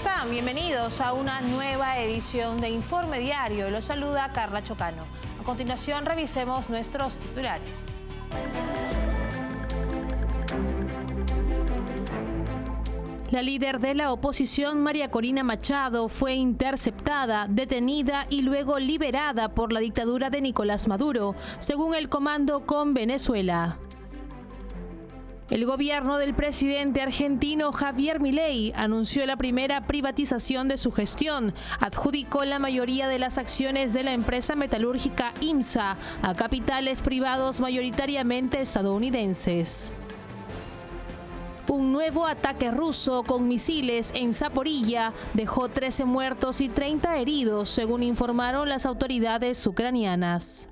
están? Bienvenidos a una nueva edición de Informe Diario. Los saluda Carla Chocano. A continuación, revisemos nuestros titulares. La líder de la oposición, María Corina Machado, fue interceptada, detenida y luego liberada por la dictadura de Nicolás Maduro, según el Comando con Venezuela. El gobierno del presidente argentino Javier Milei anunció la primera privatización de su gestión. Adjudicó la mayoría de las acciones de la empresa metalúrgica IMSA a capitales privados mayoritariamente estadounidenses. Un nuevo ataque ruso con misiles en Zaporilla dejó 13 muertos y 30 heridos, según informaron las autoridades ucranianas.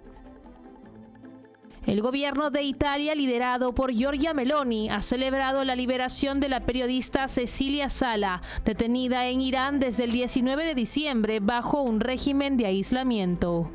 El gobierno de Italia, liderado por Giorgia Meloni, ha celebrado la liberación de la periodista Cecilia Sala, detenida en Irán desde el 19 de diciembre bajo un régimen de aislamiento.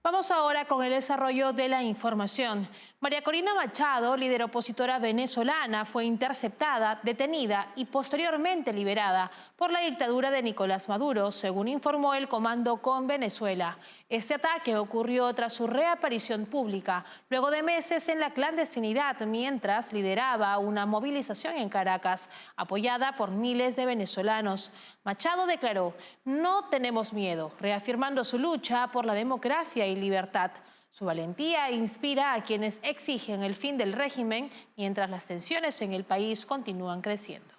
Vamos ahora con el desarrollo de la información. María Corina Machado, líder opositora venezolana, fue interceptada, detenida y posteriormente liberada por la dictadura de Nicolás Maduro, según informó el Comando con Venezuela. Este ataque ocurrió tras su reaparición pública, luego de meses en la clandestinidad, mientras lideraba una movilización en Caracas, apoyada por miles de venezolanos. Machado declaró: "No tenemos miedo", reafirmando su lucha por la democracia y libertad. Su valentía inspira a quienes exigen el fin del régimen, mientras las tensiones en el país continúan creciendo.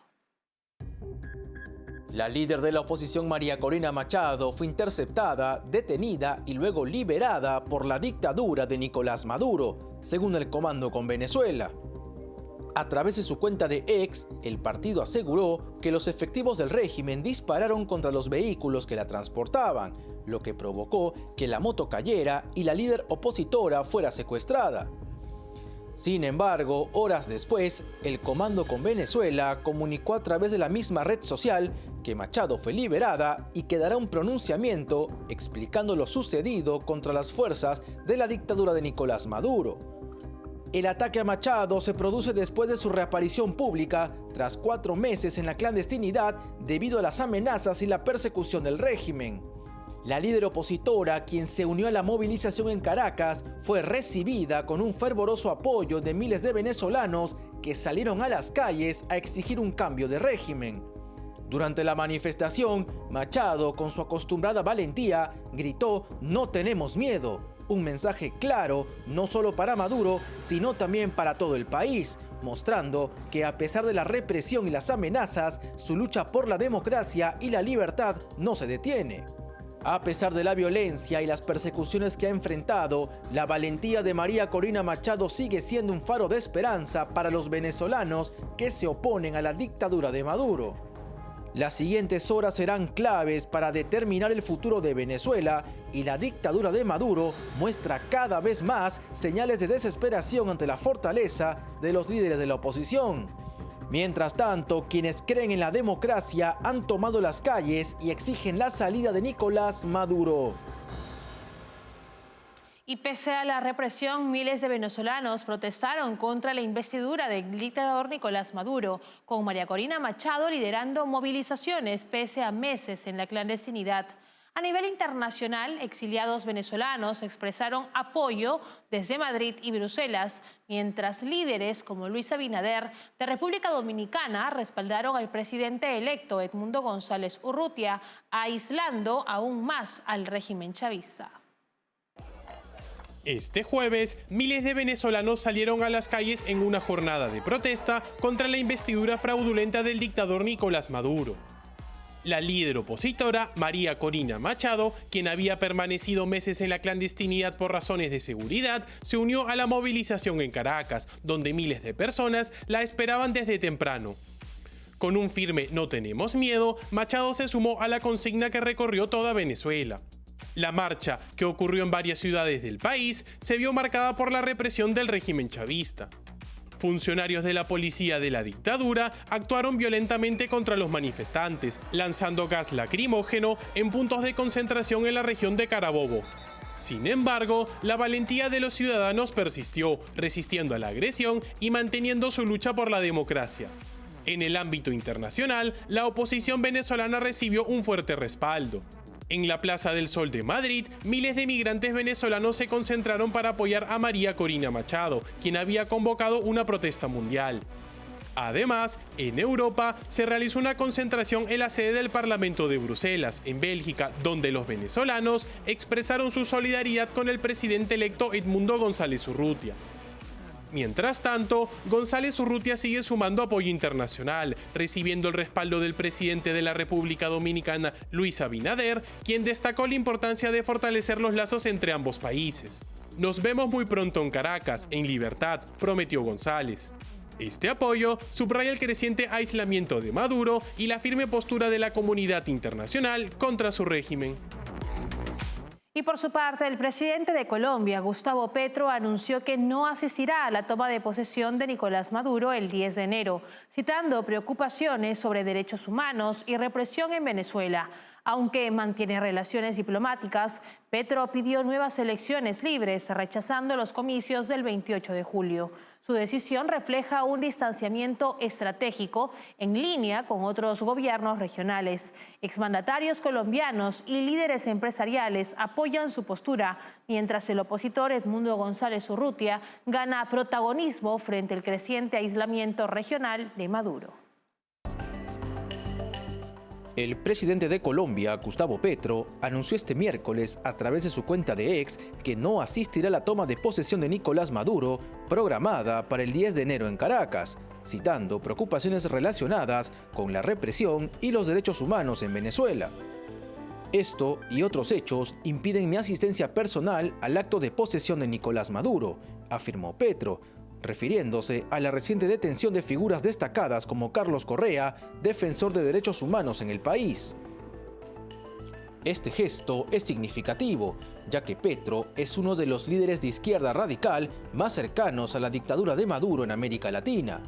La líder de la oposición, María Corina Machado, fue interceptada, detenida y luego liberada por la dictadura de Nicolás Maduro, según el Comando con Venezuela. A través de su cuenta de X, el partido aseguró que los efectivos del régimen dispararon contra los vehículos que la transportaban, lo que provocó que la moto cayera y la líder opositora fuera secuestrada. Sin embargo, horas después, el Comando con Venezuela comunicó a través de la misma red social que Machado fue liberada y que dará un pronunciamiento explicando lo sucedido contra las fuerzas de la dictadura de Nicolás Maduro. El ataque a Machado se produce después de su reaparición pública tras 4 meses en la clandestinidad debido a las amenazas y la persecución del régimen. La líder opositora, quien se unió a la movilización en Caracas, fue recibida con un fervoroso apoyo de miles de venezolanos que salieron a las calles a exigir un cambio de régimen. Durante la manifestación, Machado, con su acostumbrada valentía, gritó: "No tenemos miedo", un mensaje claro no solo para Maduro, sino también para todo el país, mostrando que a pesar de la represión y las amenazas, su lucha por la democracia y la libertad no se detiene. A pesar de la violencia y las persecuciones que ha enfrentado, la valentía de María Corina Machado sigue siendo un faro de esperanza para los venezolanos que se oponen a la dictadura de Maduro. Las siguientes horas serán claves para determinar el futuro de Venezuela, y la dictadura de Maduro muestra cada vez más señales de desesperación ante la fortaleza de los líderes de la oposición. Mientras tanto, quienes creen en la democracia han tomado las calles y exigen la salida de Nicolás Maduro. Y pese a la represión, miles de venezolanos protestaron contra la investidura del dictador Nicolás Maduro, con María Corina Machado liderando movilizaciones pese a meses en la clandestinidad. A nivel internacional, exiliados venezolanos expresaron apoyo desde Madrid y Bruselas, mientras líderes como Luis Abinader de República Dominicana respaldaron al presidente electo Edmundo González Urrutia, aislando aún más al régimen chavista. Este jueves, miles de venezolanos salieron a las calles en una jornada de protesta contra la investidura fraudulenta del dictador Nicolás Maduro. La líder opositora, María Corina Machado, quien había permanecido meses en la clandestinidad por razones de seguridad, se unió a la movilización en Caracas, donde miles de personas la esperaban desde temprano. Con un firme "no tenemos miedo", Machado se sumó a la consigna que recorrió toda Venezuela. La marcha, que ocurrió en varias ciudades del país, se vio marcada por la represión del régimen chavista. Funcionarios de la policía de la dictadura actuaron violentamente contra los manifestantes, lanzando gas lacrimógeno en puntos de concentración en la región de Carabobo. Sin embargo, la valentía de los ciudadanos persistió, resistiendo a la agresión y manteniendo su lucha por la democracia. En el ámbito internacional, la oposición venezolana recibió un fuerte respaldo. En la Plaza del Sol de Madrid, miles de migrantes venezolanos se concentraron para apoyar a María Corina Machado, quien había convocado una protesta mundial. Además, en Europa se realizó una concentración en la sede del Parlamento de Bruselas, en Bélgica, donde los venezolanos expresaron su solidaridad con el presidente electo Edmundo González Urrutia. Mientras tanto, González Urrutia sigue sumando apoyo internacional, recibiendo el respaldo del presidente de la República Dominicana, Luis Abinader, quien destacó la importancia de fortalecer los lazos entre ambos países. Nos vemos muy pronto en Caracas, en libertad, prometió González. Este apoyo subraya el creciente aislamiento de Maduro y la firme postura de la comunidad internacional contra su régimen. Y por su parte, el presidente de Colombia, Gustavo Petro, anunció que no asistirá a la toma de posesión de Nicolás Maduro el 10 de enero, citando preocupaciones sobre derechos humanos y represión en Venezuela. Aunque mantiene relaciones diplomáticas, Petro pidió nuevas elecciones libres, rechazando los comicios del 28 de julio. Su decisión refleja un distanciamiento estratégico en línea con otros gobiernos regionales. Exmandatarios colombianos y líderes empresariales apoyan su postura, mientras el opositor Edmundo González Urrutia gana protagonismo frente al creciente aislamiento regional de Maduro. El presidente de Colombia, Gustavo Petro, anunció este miércoles a través de su cuenta de X que no asistirá a la toma de posesión de Nicolás Maduro, programada para el 10 de enero en Caracas, citando preocupaciones relacionadas con la represión y los derechos humanos en Venezuela. Esto y otros hechos impiden mi asistencia personal al acto de posesión de Nicolás Maduro, afirmó Petro, refiriéndose a la reciente detención de figuras destacadas como Carlos Correa, defensor de derechos humanos en el país. Este gesto es significativo, ya que Petro es uno de los líderes de izquierda radical más cercanos a la dictadura de Maduro en América Latina.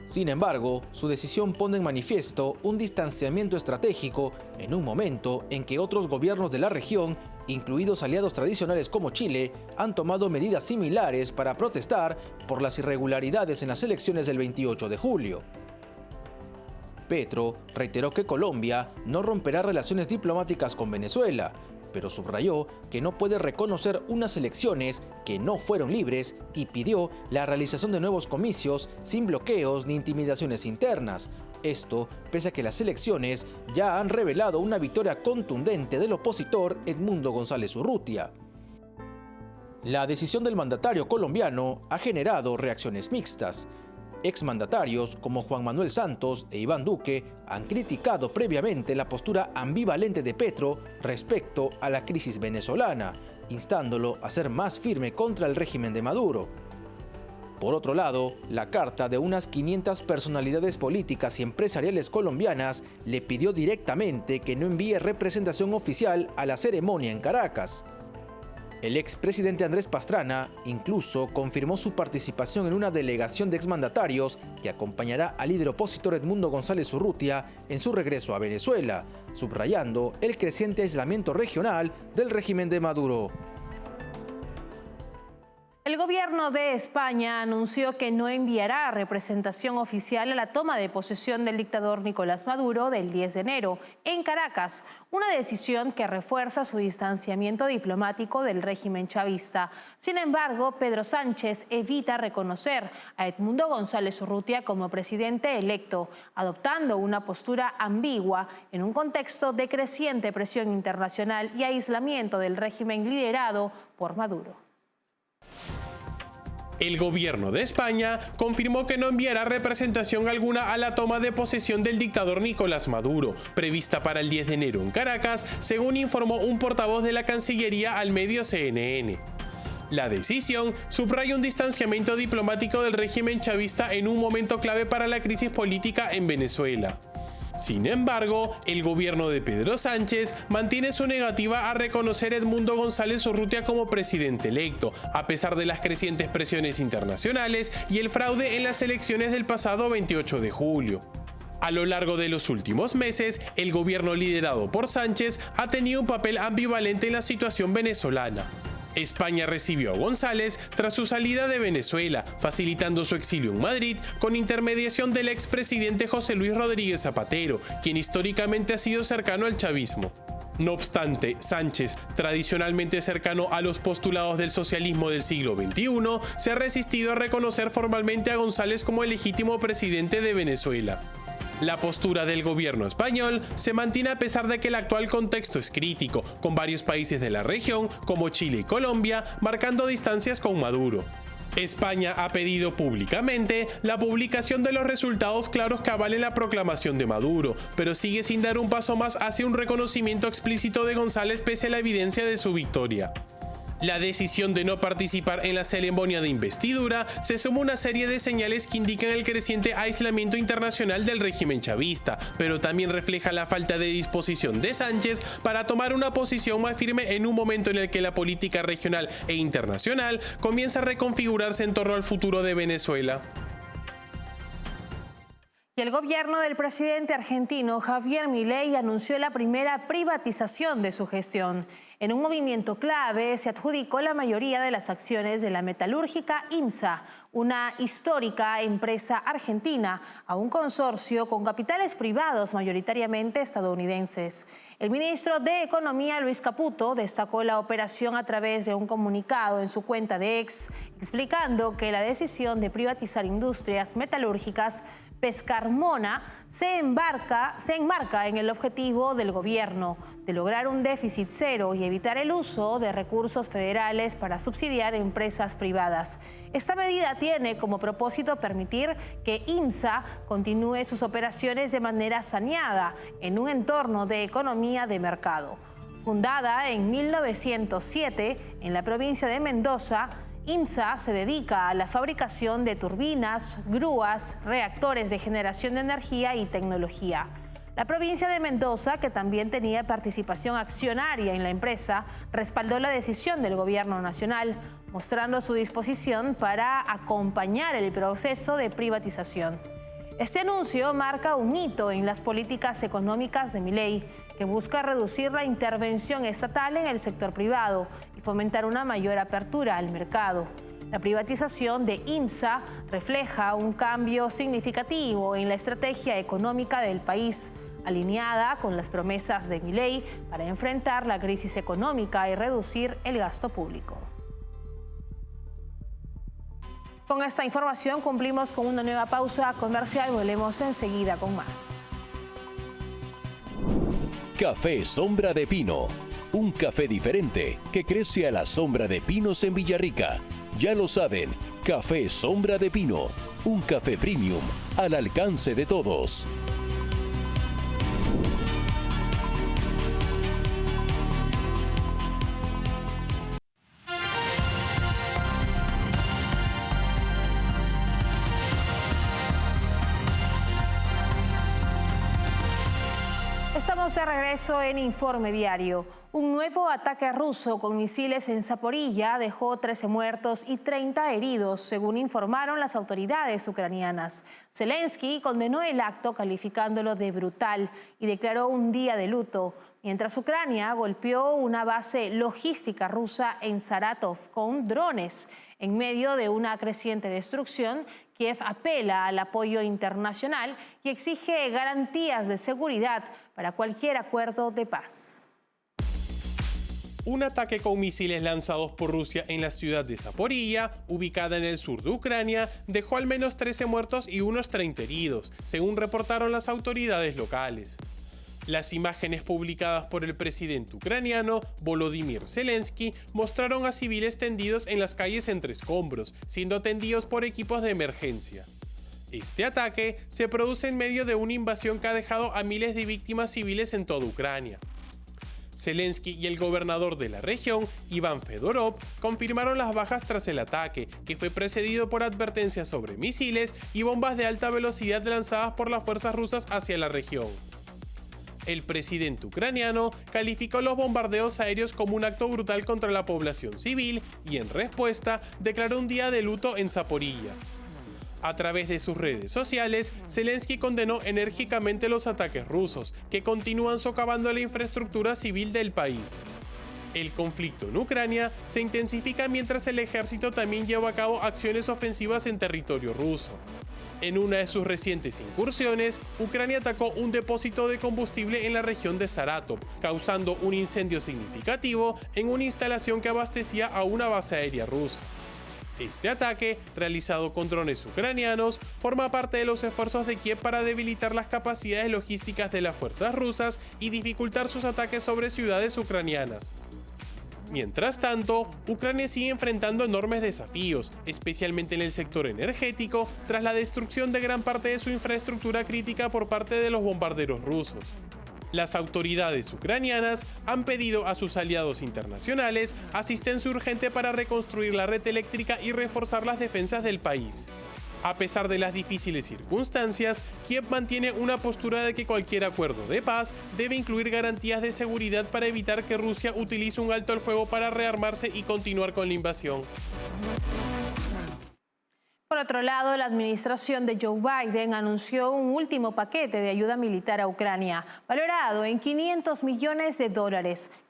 Sin embargo, su decisión pone en manifiesto un distanciamiento estratégico en un momento en que otros gobiernos de la región, incluidos aliados tradicionales como Chile, han tomado medidas similares para protestar por las irregularidades en las elecciones del 28 de julio. Petro reiteró que Colombia no romperá relaciones diplomáticas con Venezuela, pero subrayó que no puede reconocer unas elecciones que no fueron libres y pidió la realización de nuevos comicios sin bloqueos ni intimidaciones internas. Esto pese a que las elecciones ya han revelado una victoria contundente del opositor Edmundo González Urrutia. La decisión del mandatario colombiano ha generado reacciones mixtas. Exmandatarios como Juan Manuel Santos e Iván Duque han criticado previamente la postura ambivalente de Petro respecto a la crisis venezolana, instándolo a ser más firme contra el régimen de Maduro. Por otro lado, la carta de unas 500 personalidades políticas y empresariales colombianas le pidió directamente que no envíe representación oficial a la ceremonia en Caracas. El expresidente Andrés Pastrana incluso confirmó su participación en una delegación de exmandatarios que acompañará al líder opositor Edmundo González Urrutia en su regreso a Venezuela, subrayando el creciente aislamiento regional del régimen de Maduro. El gobierno de España anunció que no enviará representación oficial a la toma de posesión del dictador Nicolás Maduro del 10 de enero en Caracas, una decisión que refuerza su distanciamiento diplomático del régimen chavista. Sin embargo, Pedro Sánchez evita reconocer a Edmundo González Urrutia como presidente electo, adoptando una postura ambigua en un contexto de creciente presión internacional y aislamiento del régimen liderado por Maduro. El gobierno de España confirmó que no enviará representación alguna a la toma de posesión del dictador Nicolás Maduro, prevista para el 10 de enero en Caracas, según informó un portavoz de la Cancillería al medio CNN. La decisión subraya un distanciamiento diplomático del régimen chavista en un momento clave para la crisis política en Venezuela. Sin embargo, el gobierno de Pedro Sánchez mantiene su negativa a reconocer a Edmundo González Urrutia como presidente electo, a pesar de las crecientes presiones internacionales y el fraude en las elecciones del pasado 28 de julio. A lo largo de los últimos meses, el gobierno liderado por Sánchez ha tenido un papel ambivalente en la situación venezolana. España recibió a González tras su salida de Venezuela, facilitando su exilio en Madrid con intermediación del expresidente José Luis Rodríguez Zapatero, quien históricamente ha sido cercano al chavismo. No obstante, Sánchez, tradicionalmente cercano a los postulados del socialismo del siglo XXI, se ha resistido a reconocer formalmente a González como el legítimo presidente de Venezuela. La postura del gobierno español se mantiene a pesar de que el actual contexto es crítico, con varios países de la región, como Chile y Colombia, marcando distancias con Maduro. España ha pedido públicamente la publicación de los resultados claros que avalen la proclamación de Maduro, pero sigue sin dar un paso más hacia un reconocimiento explícito de González pese a la evidencia de su victoria. La decisión de no participar en la ceremonia de investidura se suma a una serie de señales que indican el creciente aislamiento internacional del régimen chavista, pero también refleja la falta de disposición de Sánchez para tomar una posición más firme en un momento en el que la política regional e internacional comienza a reconfigurarse en torno al futuro de Venezuela. Y el gobierno del presidente argentino Javier Milei anunció la primera privatización de su gestión. En un movimiento clave se adjudicó la mayoría de las acciones de la metalúrgica IMSA, una histórica empresa argentina, a un consorcio con capitales privados mayoritariamente estadounidenses. El ministro de Economía, Luis Caputo, destacó la operación a través de un comunicado en su cuenta de X, explicando que la decisión de privatizar industrias metalúrgicas Pescarmona se enmarca en el objetivo del gobierno de lograr un déficit cero y evitar el uso de recursos federales para subsidiar empresas privadas. Esta medida tiene como propósito permitir que IMSA continúe sus operaciones de manera saneada en un entorno de economía de mercado. Fundada en 1907 en la provincia de Mendoza, IMSA se dedica a la fabricación de turbinas, grúas, reactores de generación de energía y tecnología. La provincia de Mendoza, que también tenía participación accionaria en la empresa, respaldó la decisión del gobierno nacional, mostrando su disposición para acompañar el proceso de privatización. Este anuncio marca un hito en las políticas económicas de Milei, que busca reducir la intervención estatal en el sector privado y fomentar una mayor apertura al mercado. La privatización de IMSA refleja un cambio significativo en la estrategia económica del país, alineada con las promesas de Milei para enfrentar la crisis económica y reducir el gasto público. Con esta información cumplimos con una nueva pausa comercial. Volvemos enseguida con más. Café Sombra de Pino. Un café diferente que crece a la sombra de pinos en Villarrica. Ya lo saben, Café Sombra de Pino. Un café premium al alcance de todos. Estamos de regreso en Informe Diario. Un nuevo ataque ruso con misiles en Zaporilla dejó 13 muertos y 30 heridos, según informaron las autoridades ucranianas. Zelensky condenó el acto calificándolo de brutal y declaró un día de luto, mientras Ucrania golpeó una base logística rusa en Saratov con drones. En medio de una creciente destrucción, Kiev apela al apoyo internacional y exige garantías de seguridad para cualquier acuerdo de paz. Un ataque con misiles lanzados por Rusia en la ciudad de Zaporilla, ubicada en el sur de Ucrania, dejó al menos 13 muertos y unos 30 heridos, según reportaron las autoridades locales. Las imágenes publicadas por el presidente ucraniano, Volodymyr Zelensky, mostraron a civiles tendidos en las calles entre escombros, siendo atendidos por equipos de emergencia. Este ataque se produce en medio de una invasión que ha dejado a miles de víctimas civiles en toda Ucrania. Zelensky y el gobernador de la región, Iván Fedorov, confirmaron las bajas tras el ataque, que fue precedido por advertencias sobre misiles y bombas de alta velocidad lanzadas por las fuerzas rusas hacia la región. El presidente ucraniano calificó los bombardeos aéreos como un acto brutal contra la población civil y, en respuesta, declaró un día de luto en Zaporilla. A través de sus redes sociales, Zelensky condenó enérgicamente los ataques rusos, que continúan socavando la infraestructura civil del país. El conflicto en Ucrania se intensifica mientras el ejército también lleva a cabo acciones ofensivas en territorio ruso. En una de sus recientes incursiones, Ucrania atacó un depósito de combustible en la región de Saratov, causando un incendio significativo en una instalación que abastecía a una base aérea rusa. Este ataque, realizado con drones ucranianos, forma parte de los esfuerzos de Kiev para debilitar las capacidades logísticas de las fuerzas rusas y dificultar sus ataques sobre ciudades ucranianas. Mientras tanto, Ucrania sigue enfrentando enormes desafíos, especialmente en el sector energético, tras la destrucción de gran parte de su infraestructura crítica por parte de los bombarderos rusos. Las autoridades ucranianas han pedido a sus aliados internacionales asistencia urgente para reconstruir la red eléctrica y reforzar las defensas del país. A pesar de las difíciles circunstancias, Kiev mantiene una postura de que cualquier acuerdo de paz debe incluir garantías de seguridad para evitar que Rusia utilice un alto al fuego para rearmarse y continuar con la invasión. Por otro lado, la administración de Joe Biden anunció un último paquete de ayuda militar a Ucrania, valorado en $500 millones,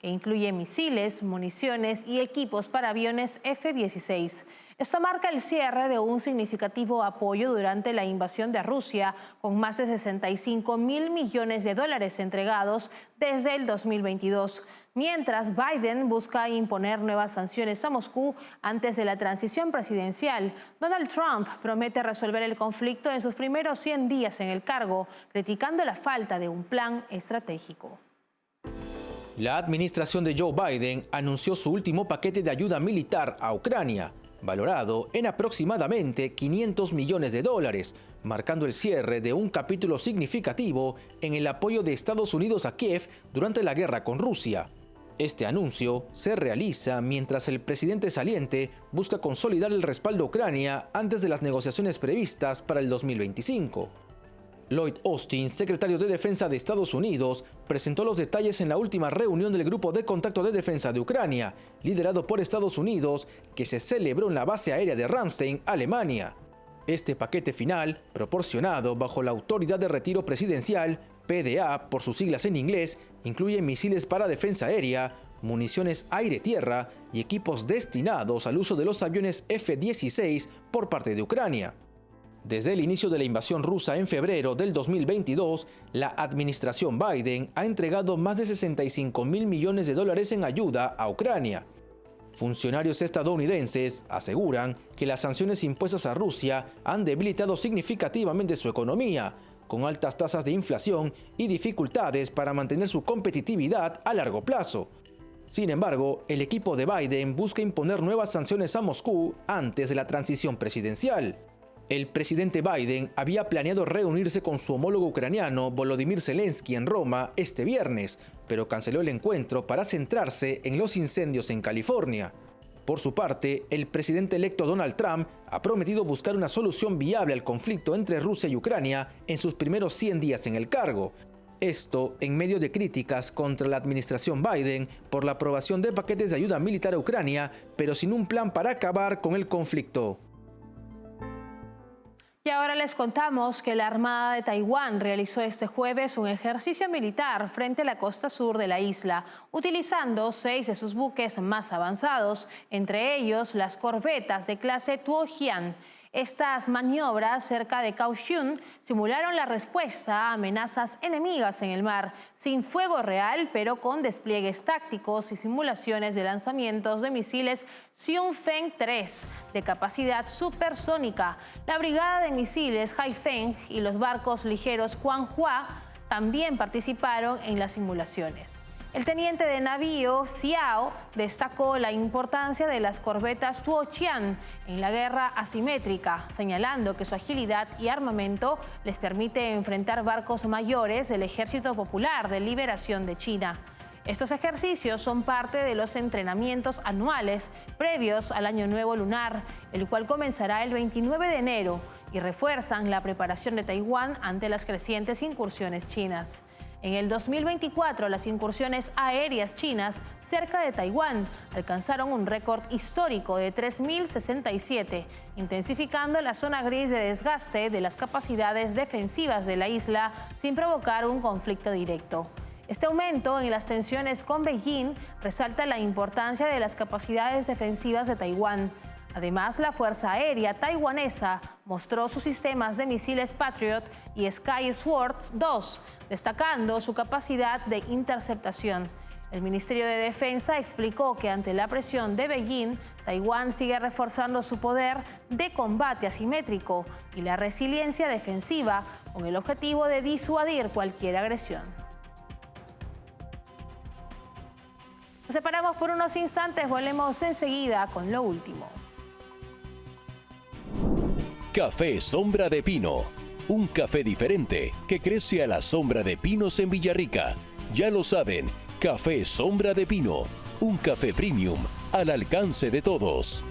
que incluye misiles, municiones y equipos para aviones F-16. Esto marca el cierre de un significativo apoyo durante la invasión de Rusia, con más de $65 millones entregados desde el 2022. Mientras Biden busca imponer nuevas sanciones a Moscú antes de la transición presidencial, Donald Trump promete resolver el conflicto en sus primeros 100 días en el cargo, criticando la falta de un plan estratégico. La administración de Joe Biden anunció su último paquete de ayuda militar a Ucrania, valorado en aproximadamente $500 millones, marcando el cierre de un capítulo significativo en el apoyo de Estados Unidos a Kiev durante la guerra con Rusia. Este anuncio se realiza mientras el presidente saliente busca consolidar el respaldo a Ucrania antes de las negociaciones previstas para el 2025. Lloyd Austin, secretario de Defensa de Estados Unidos, presentó los detalles en la última reunión del Grupo de Contacto de Defensa de Ucrania, liderado por Estados Unidos, que se celebró en la base aérea de Ramstein, Alemania. Este paquete final, proporcionado bajo la Autoridad de Retiro Presidencial, PDA por sus siglas en inglés, incluye misiles para defensa aérea, municiones aire-tierra y equipos destinados al uso de los aviones F-16 por parte de Ucrania. Desde el inicio de la invasión rusa en febrero del 2022, la administración Biden ha entregado más de $65 millones en ayuda a Ucrania. Funcionarios estadounidenses aseguran que las sanciones impuestas a Rusia han debilitado significativamente su economía, con altas tasas de inflación y dificultades para mantener su competitividad a largo plazo. Sin embargo, el equipo de Biden busca imponer nuevas sanciones a Moscú antes de la transición presidencial. El presidente Biden había planeado reunirse con su homólogo ucraniano Volodymyr Zelensky en Roma este viernes, pero canceló el encuentro para centrarse en los incendios en California. Por su parte, el presidente electo Donald Trump ha prometido buscar una solución viable al conflicto entre Rusia y Ucrania en sus primeros 100 días en el cargo. Esto en medio de críticas contra la administración Biden por la aprobación de paquetes de ayuda militar a Ucrania, pero sin un plan para acabar con el conflicto. Y ahora les contamos que la Armada de Taiwán realizó este jueves un ejercicio militar frente a la costa sur de la isla, utilizando 6 de sus buques más avanzados, entre ellos las corbetas de clase Tuojian. Estas maniobras cerca de Kaohsiung simularon la respuesta a amenazas enemigas en el mar, sin fuego real, pero con despliegues tácticos y simulaciones de lanzamientos de misiles Xiongfeng-3 de capacidad supersónica. La brigada de misiles Haifeng y los barcos ligeros Quanhua también participaron en las simulaciones. El teniente de navío Xiao destacó la importancia de las corbetas Tuojian en la guerra asimétrica, señalando que su agilidad y armamento les permite enfrentar barcos mayores del Ejército Popular de Liberación de China. Estos ejercicios son parte de los entrenamientos anuales previos al Año Nuevo Lunar, el cual comenzará el 29 de enero y refuerzan la preparación de Taiwán ante las crecientes incursiones chinas. En el 2024, las incursiones aéreas chinas cerca de Taiwán alcanzaron un récord histórico de 3.067, intensificando la zona gris de desgaste de las capacidades defensivas de la isla sin provocar un conflicto directo. Este aumento en las tensiones con Beijing resalta la importancia de las capacidades defensivas de Taiwán. Además, la Fuerza Aérea taiwanesa mostró sus sistemas de misiles Patriot y Sky Sword II, destacando su capacidad de interceptación. El Ministerio de Defensa explicó que ante la presión de Beijing, Taiwán sigue reforzando su poder de combate asimétrico y la resiliencia defensiva con el objetivo de disuadir cualquier agresión. Nos separamos por unos instantes, volvemos enseguida con lo último. Café Sombra de Pino, un café diferente que crece a la sombra de pinos en Villarrica. Ya lo saben, Café Sombra de Pino, un café premium al alcance de todos.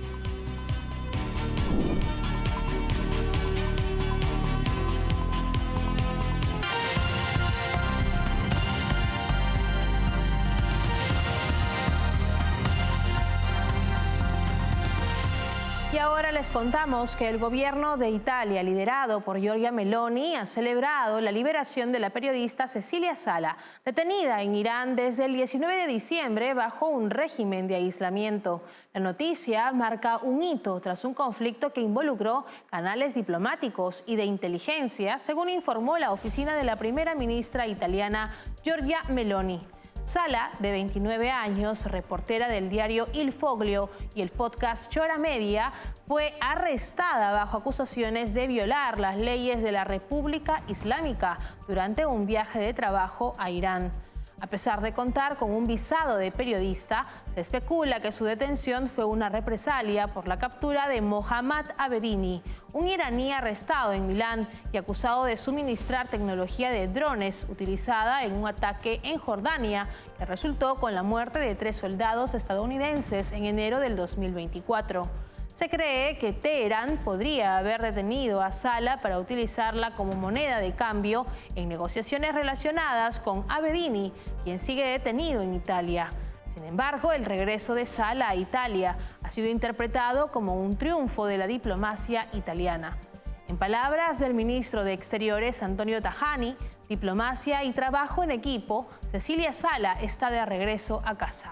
Y ahora les contamos que el gobierno de Italia, liderado por Giorgia Meloni, ha celebrado la liberación de la periodista Cecilia Sala, detenida en Irán desde el 19 de diciembre bajo un régimen de aislamiento. La noticia marca un hito tras un conflicto que involucró canales diplomáticos y de inteligencia, según informó la oficina de la primera ministra italiana Giorgia Meloni. Sala, de 29 años, reportera del diario Il Foglio y el podcast Chora Media, fue arrestada bajo acusaciones de violar las leyes de la República Islámica durante un viaje de trabajo a Irán. A pesar de contar con un visado de periodista, se especula que su detención fue una represalia por la captura de Mohammad Abedini, un iraní arrestado en Milán y acusado de suministrar tecnología de drones utilizada en un ataque en Jordania que resultó con la muerte de 3 soldados estadounidenses en enero del 2024. Se cree que Teherán podría haber detenido a Sala para utilizarla como moneda de cambio en negociaciones relacionadas con Abedini, quien sigue detenido en Italia. Sin embargo, el regreso de Sala a Italia ha sido interpretado como un triunfo de la diplomacia italiana. En palabras del ministro de Exteriores, Antonio Tajani, diplomacia y trabajo en equipo, Cecilia Sala está de regreso a casa.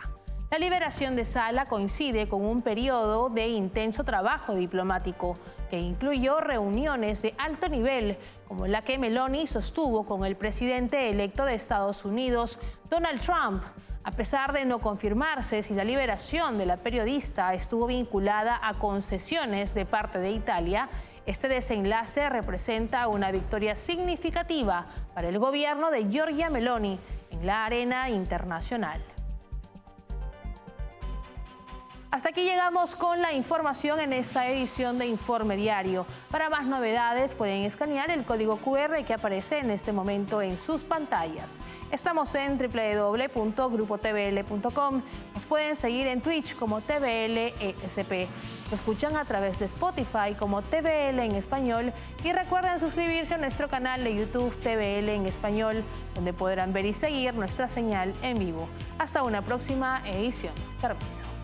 La liberación de Sala coincide con un periodo de intenso trabajo diplomático que incluyó reuniones de alto nivel, como la que Meloni sostuvo con el presidente electo de Estados Unidos, Donald Trump. A pesar de no confirmarse si la liberación de la periodista estuvo vinculada a concesiones de parte de Italia, este desenlace representa una victoria significativa para el gobierno de Giorgia Meloni en la arena internacional. Hasta aquí llegamos con la información en esta edición de Informe Diario. Para más novedades pueden escanear el código QR que aparece en este momento en sus pantallas. Estamos en www.grupotvl.com. Nos pueden seguir en Twitch como TVLESP. Nos escuchan a través de Spotify como TVL en español y recuerden suscribirse a nuestro canal de YouTube TVL en español, donde podrán ver y seguir nuestra señal en vivo. Hasta una próxima edición. Permiso.